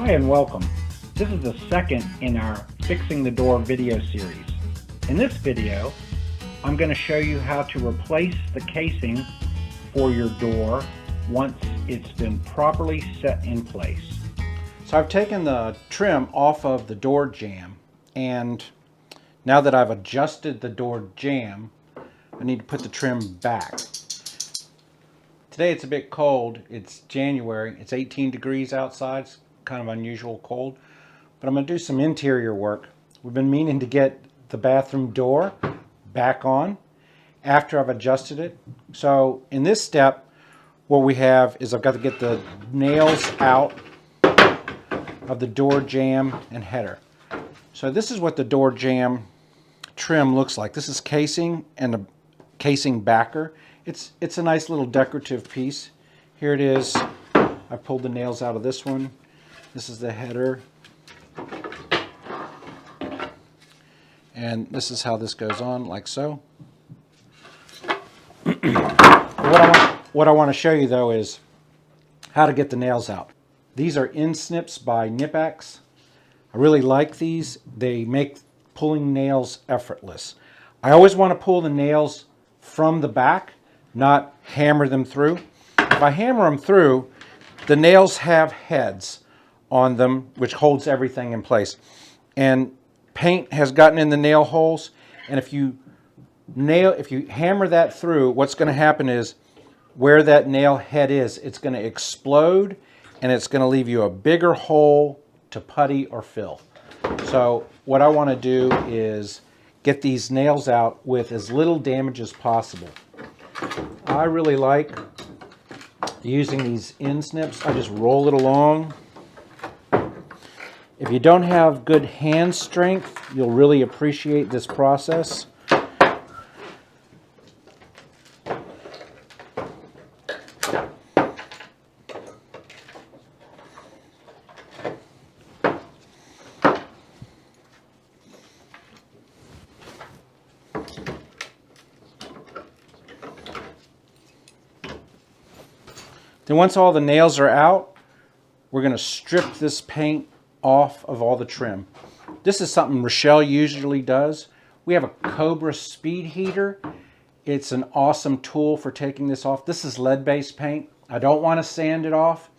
Hi and welcome. This is the second in our Fixing the Door video series. In this video, I'm going to show you how to replace the casing for your door once it's been properly set in place. So I've taken the trim off of the door jamb, and now that I've adjusted the door jamb, I need to put the trim back. Today it's a bit cold. It's January. It's 18 degrees outside. It's kind of unusual cold. But I'm going to do some interior work. We've been meaning to get the bathroom door back on after I've adjusted it. So in this step, what we have is I've got to get the nails out of the door jamb and header. So this is what the door jamb trim looks like. This is casing and a casing backer. It's a nice little decorative piece. Here it is. I pulled the nails out of this one. This is the header. And this is how this goes on, like so. What I want to show you though is how to get the nails out. These are in snips by Nipex. I really like these. They make pulling nails effortless. I always want to pull the nails from the back, not hammer them through. If I hammer them through, the nails have heads on them, which holds everything in place. And paint has gotten in the nail holes, and if you hammer that through, what's going to happen is where that nail head is, it's going to explode, and it's going to leave you a bigger hole to putty or fill. So what I want to do is get these nails out with as little damage as possible. I really like using these in snips. I just roll it along. If you don't have good hand strength, you'll really appreciate this process. Then once all the nails are out, we're going to strip this paint off of all the trim. This is something Rochelle usually does. We have a Cobra Speedheater. It's an awesome tool for taking this off. This is lead-based paint. I don't want to sand it off.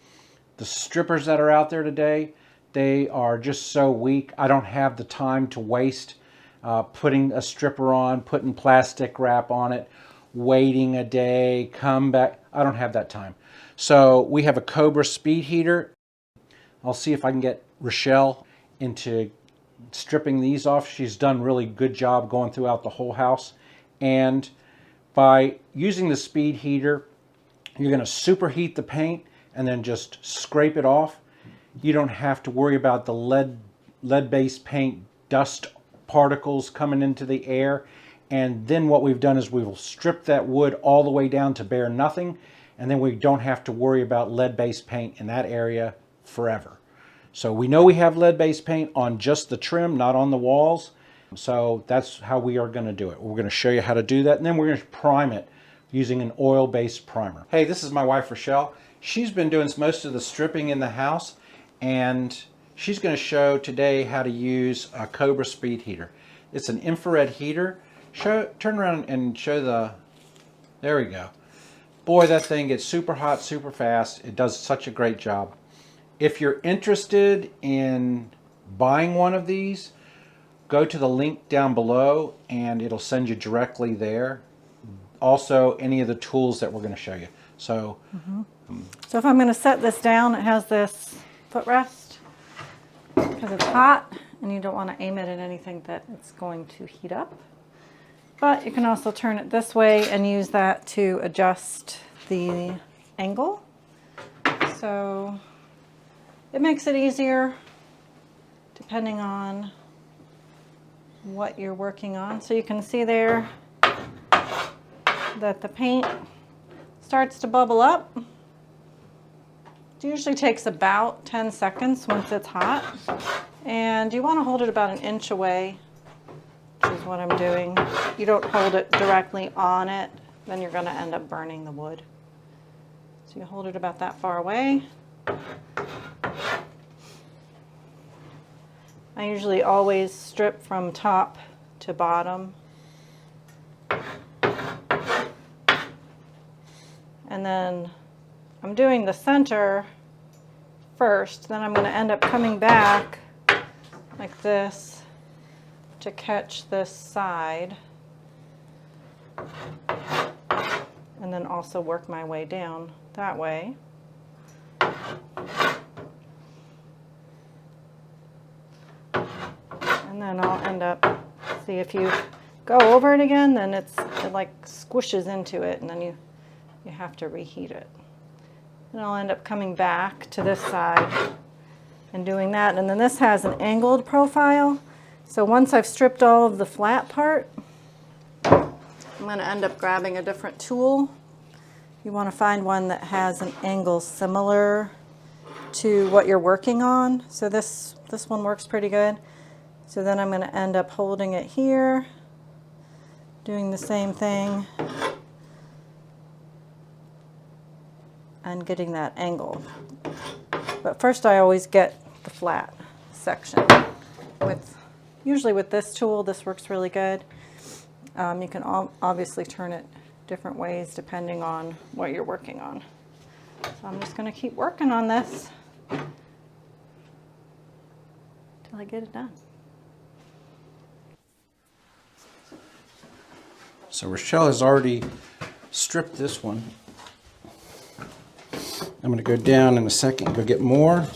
The strippers that are out there today, they are just so weak. I don't have the time to waste putting a stripper on, putting plastic wrap on it, waiting a day, come back. I don't have that time. So we have a Cobra Speedheater. I'll see if I can get Rochelle into stripping these off. She's done a really good job going throughout the whole house. And by using the Speedheater, you're going to superheat the paint and then just scrape it off. You don't have to worry about the lead-based paint dust particles coming into the air. And then what we've done is we will strip that wood all the way down to bare nothing, and then we don't have to worry about lead-based paint in that area forever. So we know we have lead-based paint on just the trim, not on the walls. So that's how we are going to do it. We're going to show you how to do that, and then we're going to prime it using an oil-based primer. Hey, this is my wife, Rochelle. She's been doing most of the stripping in the house, and she's going to show today how to use a Cobra Speedheater. It's an infrared heater. Turn around and show the, there we go. Boy, that thing gets super hot, super fast. It does such a great job. If you're interested in buying one of these, go to the link down below and it'll send you directly there. Also, any of the tools that we're going to show you. So, So if I'm going to set this down, it has this footrest because it's hot and you don't want to aim it at anything that it's going to heat up. But you can also turn it this way and use that to adjust the angle. So it makes it easier depending on what you're working on. So you can see there that the paint starts to bubble up. It usually takes about 10 seconds once it's hot. And you want to hold it about an inch away, which is what I'm doing. You don't hold it directly on it, then you're going to end up burning the wood. So you hold it about that far away. I usually always strip from top to bottom. And then I'm doing the center first, then I'm going to end up coming back like this to catch this side, and then also work my way down that way. And then I'll end up, see, if you go over it again, then it like squishes into it, and then you have to reheat it. And I'll end up coming back to this side and doing that. And then this has an angled profile. So once I've stripped all of the flat part, I'm going to end up grabbing a different tool. You want to find one that has an angle similar to what you're working on. So this one works pretty good. So then I'm going to end up holding it here, doing the same thing, and getting that angle. But first I always get the flat section. Usually with this tool, this works really good. You can obviously turn it different ways depending on what you're working on. So I'm just going to keep working on this until I get it done. So Rochelle has already stripped this one. I'm going to go down in a second and go get more.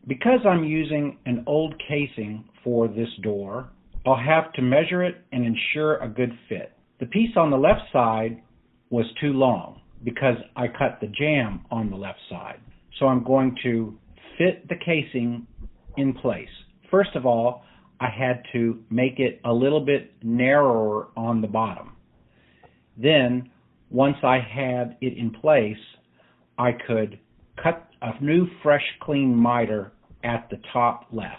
Because I'm using an old casing for this door, I'll have to measure it and ensure a good fit. The piece on the left side was too long because I cut the jamb on the left side. So I'm going to fit the casing in place. First of all, I had to make it a little bit narrower on the bottom. Then, once I had it in place, I could cut a new fresh clean miter at the top left.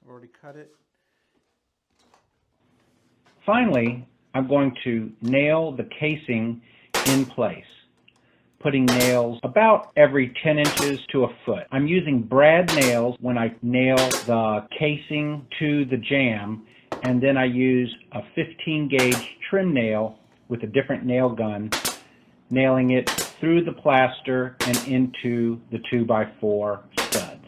I've already cut it. Finally, I'm going to nail the casing in place, putting nails about every 10 inches to a foot. I'm using brad nails when I nail the casing to the jamb, and then I use a 15 gauge trim nail with a different nail gun, nailing it through the plaster and into the 2x4 studs.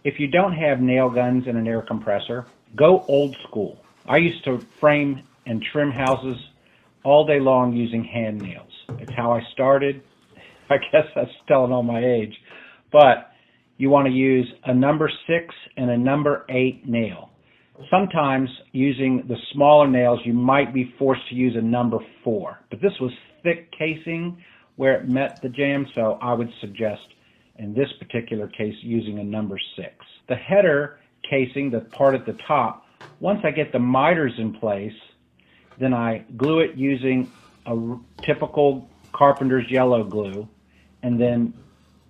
If you don't have nail guns and an air compressor, go old school. I used to frame and trim houses all day long using hand nails. It's how I started. I guess that's telling on my age. But you want to use a number 6 and a number 8 nail. Sometimes using the smaller nails you might be forced to use a number 4. But this was thick casing where it met the jamb, so I would suggest in this particular case using a number 6. The header casing, the part at the top, once I get the miters in place, then I glue it using a typical carpenter's yellow glue, and then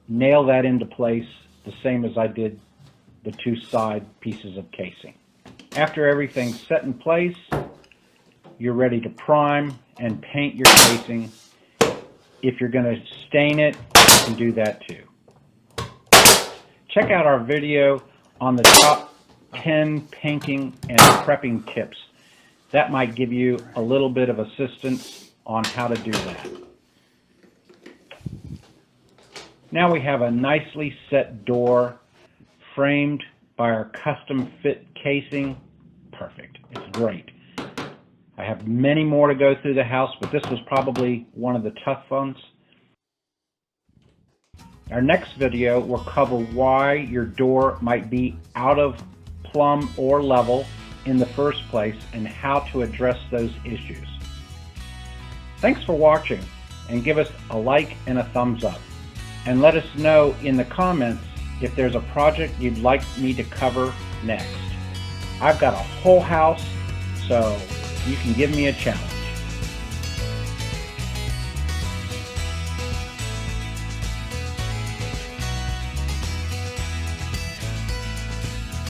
nail that into place the same as I did the two side pieces of casing. After everything's set in place, you're ready to prime and paint your casing. If you're going to stain it, you can do that too. Check out our video on the top 10 painting and prepping tips. That might give you a little bit of assistance on how to do that. Now we have a nicely set door framed by our custom fit casing. Perfect. It's great. I have many more to go through the house, but this was probably one of the tough ones. Our next video will cover why your door might be out of plumb or level in the first place and how to address those issues. Thanks for watching, and give us a like and a thumbs up. And let us know in the comments if there's a project you'd like me to cover next. I've got a whole house, so you can give me a challenge.